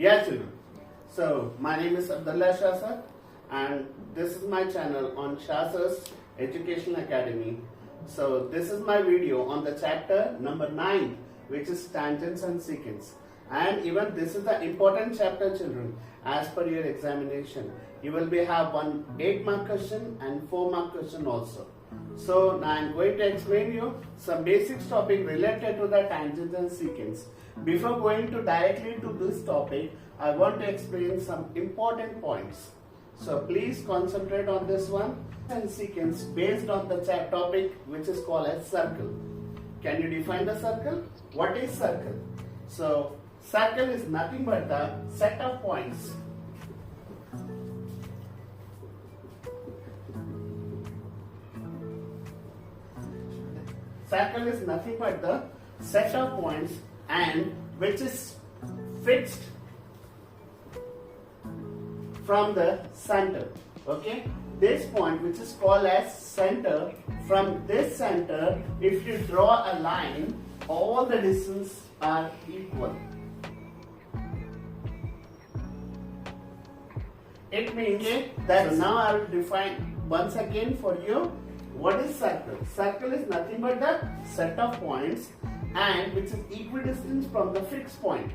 Yeah, children. So, my name is Abdullah Shah sir, and this is my channel on Shah Sir's Education Academy. So, this is my video on the chapter number 9, which is Tangents and Secants. And even this is the important chapter, children, as per your examination. You will have one 8-mark question and 4-mark question also. So, now I am going to explain you some basics topic related to the tangents and secants. Before going to directly to this topic, I want to explain some important points. So please concentrate on this one. And secants based on the topic which is called as circle. Can you define the circle? What is circle? So circle is nothing but the set of points . Circle is nothing but the set of points and which is fixed from the center. Okay, this point which is called as center, from this center if you draw a line, all the distance are equal. It means that now I will define once again for you what is circle. Circle is nothing but the set of points and which is equidistant from the fixed point.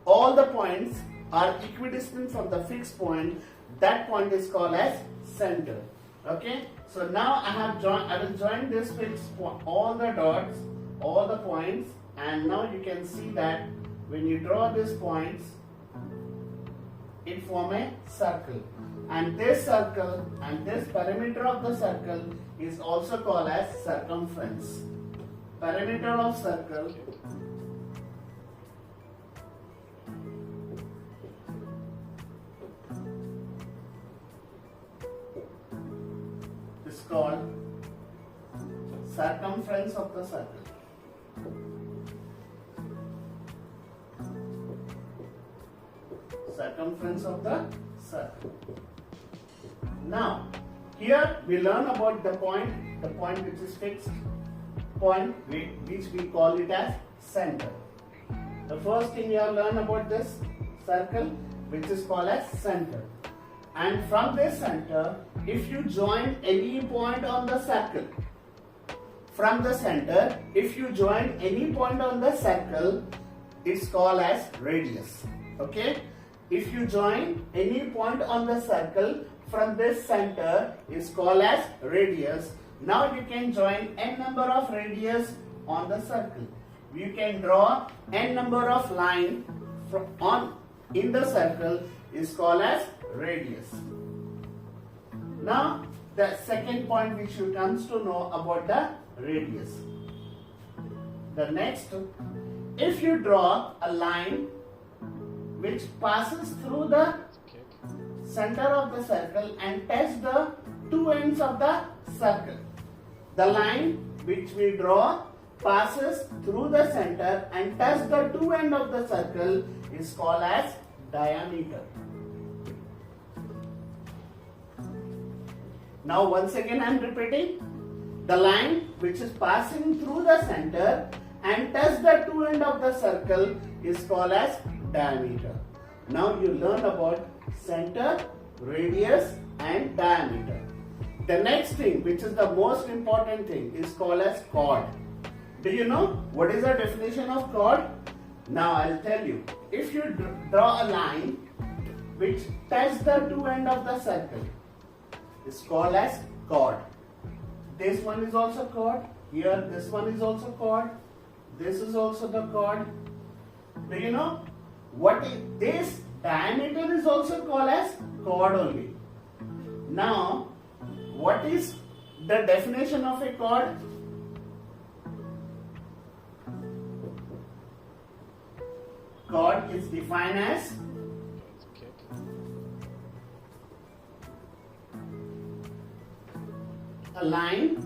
All the points are equidistant from the fixed point. That point is called as center. Okay. So now I will join this fixed point, all the dots, all the points, and now you can see that when you draw these points, it forms a circle. And this circle and this perimeter of the circle is also called as circumference. Perimeter of circle is called circumference of the circle. Circumference of the circle. Now, here we learn about the point which is fixed point, which we call it as center. The first thing you have learned about this circle, which is called as center. And from this center, if you join any point on the circle, from the center, if you join any point on the circle, it's called as radius. Okay? If you join any point on the circle from this center is called as radius. Now you can join n number of radius on the circle. You can draw n number of line in the circle is called as radius. Now the second point which you comes to know about the radius. The next, if you draw a line which passes through the center of the circle and touch the two ends of the circle. The line which we draw passes through the center and touch the two ends of the circle is called as diameter. Now once again I am repeating. The line which is passing through the center and touch the two ends of the circle is called as diameter. Now you learn about center, radius and diameter. The next thing, which is the most important thing, is called as chord. Do you know what is the definition of chord? Now I'll tell you. If you draw a line which touch the two ends of the circle, is called as chord. This one is also chord. Here this one is also chord. This is also the chord. Do you know what is this? Diameter is also called as chord only. Now, what is the definition of a chord? Chord is defined as a line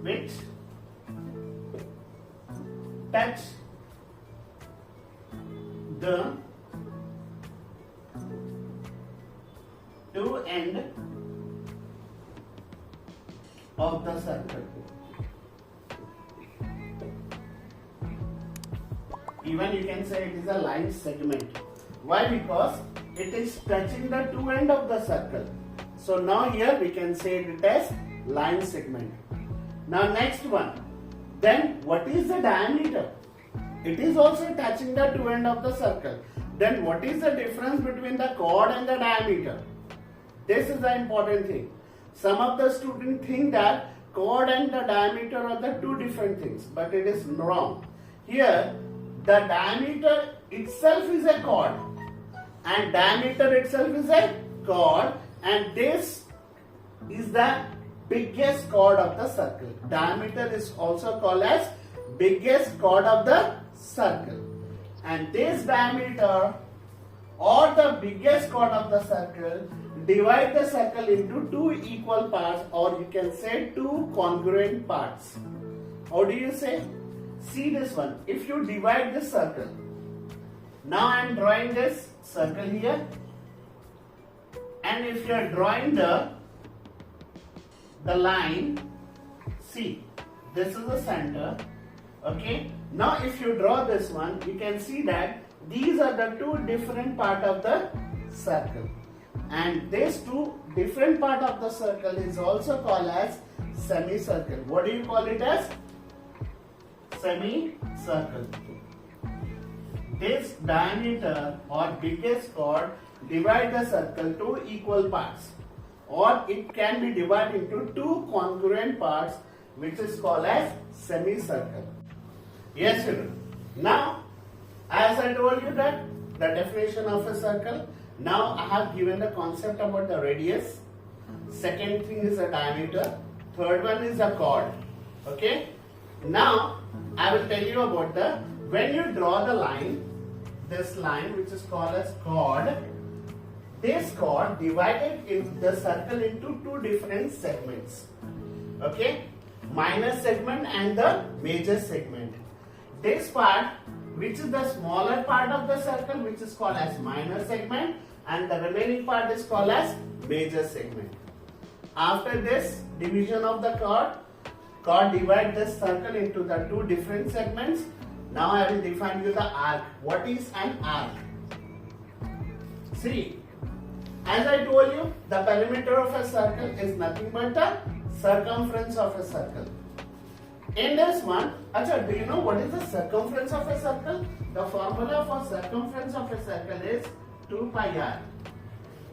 which touch the two ends of the circle. Even you can say it is a line segment. Why? Because it is touching the two ends of the circle. So now here we can say it as line segment. Now next one. Then what is the diameter? It is also touching the two ends of the circle. Then what is the difference between the chord and the diameter? This is the important thing. Some of the students think that chord and the diameter are the two different things, but it is wrong. Here, the diameter itself is a chord and diameter itself is a chord, and this is the biggest chord of the circle. Diameter is also called as biggest chord of the circle, and this diameter or the biggest chord of the circle divide the circle into two equal parts, or you can say two congruent parts. How do you say? See this one. If you divide this circle, now I am drawing this circle here, and if you are drawing the line, see, this is the center. Okay. Now if you draw this one, you can see that these are the two different parts of the circle, and these two different part of the circle is also called as semicircle. What do you call it as? Semicircle. This diameter or biggest chord divide the circle to equal parts, or it can be divided into two congruent parts, which is called as semicircle. Yes, children. Now, as I told you that the definition of a circle, now I have given the concept about the radius. Second thing is the diameter. Third one is the chord. Okay. Now, I will tell you about the, when you draw the line, this line which is called as chord, this chord divided in the circle into two different segments. Okay. Minor segment and the major segment. This part, which is the smaller part of the circle, which is called as minor segment, and the remaining part is called as major segment. After this division of the chord divide this circle into the two different segments. Now I will define you the arc. What is an arc? See, as I told you, the perimeter of a circle is nothing but the circumference of a circle. In this one, do you know what is the circumference of a circle? The formula for circumference of a circle is 2 pi r,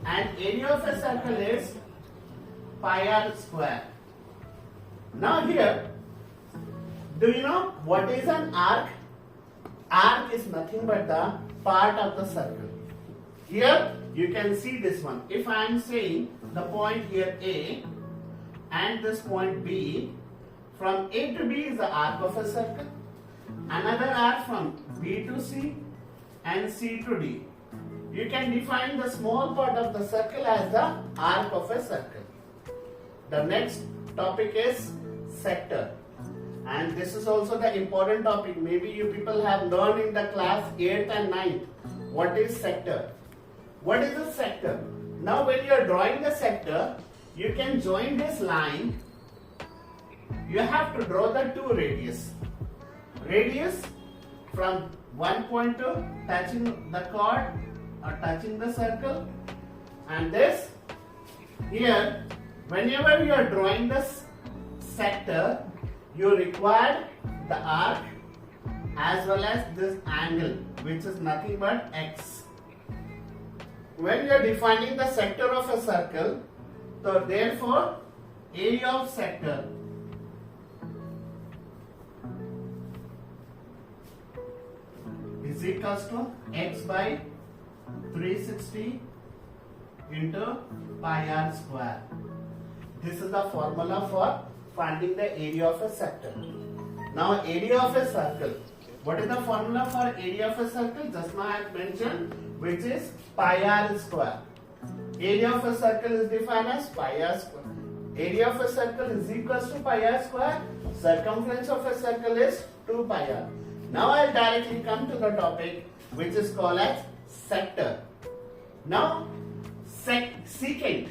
and area of a circle is pi r square. Now here, do you know what is an arc? Arc is nothing but the part of the circle. Here you can see this one. If I am saying the point here A and this point B, from A to B is the arc of a circle. Another arc from B to C and C to D. You can define the small part of the circle as the arc of a circle. The next topic is sector. And this is also the important topic. Maybe you people have learned in the class 8th and 9th. What is sector? What is a sector? Now when you are drawing the sector, you can join this line. You have to draw the two radius. Radius from one point to touching the chord or touching the circle, and this here, whenever you are drawing this sector, you require the arc as well as this angle, which is nothing but x. When you are defining the sector of a circle, so therefore area of sector is equals to x by 360 into pi r square. This is the formula for finding the area of a sector. Now area of a circle. What is the formula for area of a circle? Just now I have mentioned, which is pi r square. Area of a circle is defined as pi r square. Area of a circle is equals to pi r square. Circumference of a circle is 2 pi r. Now I will directly come to the topic, which is called as sector. Now secant.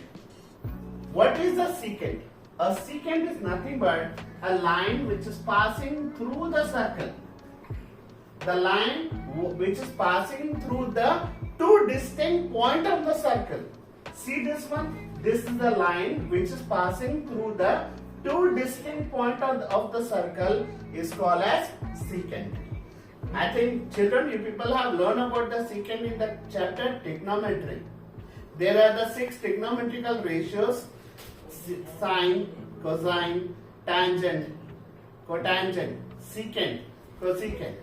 What is a secant? A secant is nothing but a line which is passing through the circle. the line which is passing through the two distinct points of the circle. See this one? This is the line which is passing through the two distinct points of the circle is called as secant. I think children, you people have learned about the secant in the chapter trigonometry. There are the 6 trigonometrical ratios: sine, cosine, tangent, cotangent, secant, cosecant.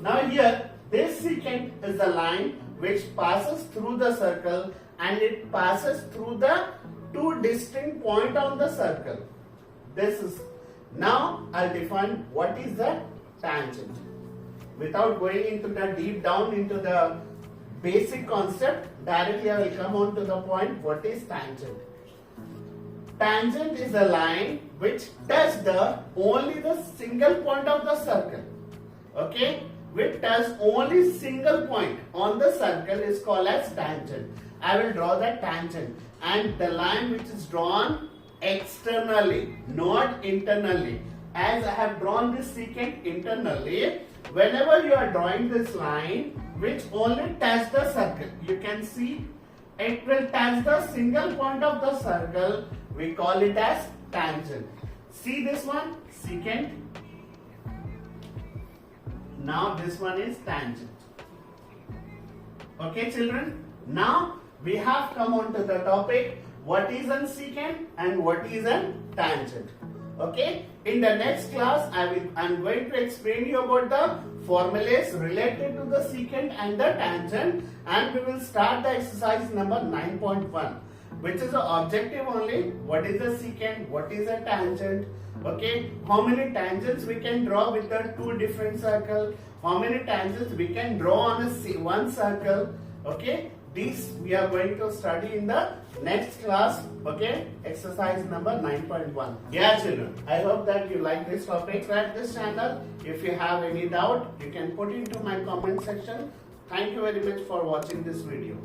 Now here, this secant is the line which passes through the circle and it passes through the two distinct points on the circle. This is, now I'll define what is the tangent. Without going into the deep down into the basic concept, directly I will come on to the point what is tangent. Tangent is a line which touches only the single point of the circle. Okay? Which touches only single point on the circle is called as tangent. I will draw the tangent, and the line which is drawn externally, not internally. As I have drawn this secant internally, whenever you are drawing this line which only touches the circle, you can see it will touch the single point of the circle. We call it as tangent. See this one? Secant. Now this one is tangent. Okay children? Now we have come on to the topic what is a secant and what is a tangent. Okay? In the next class I'm going to explain you about the formulas related to the secant and the tangent, and we will start the exercise number 9.1, which is the objective only. What is a secant? What is a tangent? Okay, how many tangents we can draw with the two different circles? How many tangents we can draw on one circle? Okay, these we are going to study in the next class. Okay, exercise number 9.1. Yeah children, I hope that you like this topic. Subscribe this channel. If you have any doubt, you can put it into my comment section. Thank you very much for watching this video.